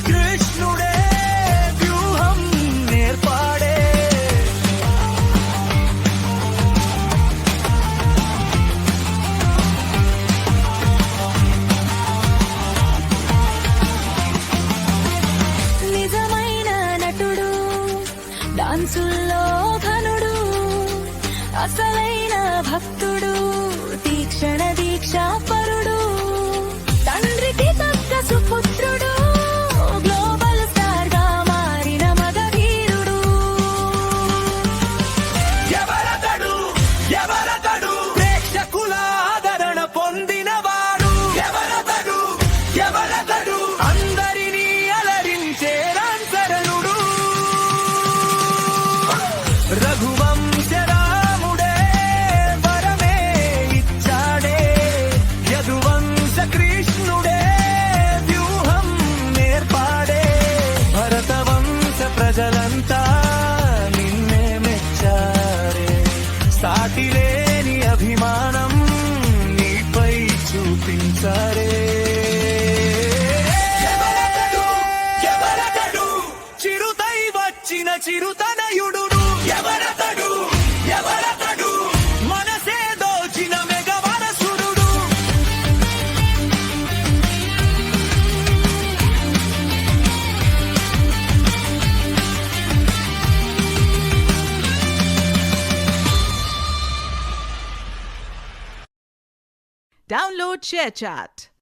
కృష్ణుడే వ్యూహం నేర్పాడే. నిజమైన నటుడు, డాన్సుల్లో ఘనుడు, అసలైన భక్తుడు, తీక్షణ దీక్షా పరుడు, తండ్రికి తగ్గ సుపుత్రుడు, గ్లోబల్ స్టార్ గా మారిన మగవీరుడు. ఎవరతడు ఎవరతడు ప్రేక్షకుల ఆదరణ పొందినవాడు. ఎవరతడు ఎవరతడు అందరినీ అలరించే రాంచరణుడు. రఘువంశ రాముడే వరమే ఇచ్చాడే. యదువంశ కృష్ణుడే వ్యూహం నేర్పాడే. భరతవంశ ప్రజలంతా నిన్నే మెచ్చారే. సాటి లేని అభిమానం నీపై చూపించారే. ఎవరతడు చిరుతై వచ్చిన చిరుతనయుడు. ఎవరతడు ఎవరతడు మనసే దోచిన మెగవరసురుడు. Download ShareChat.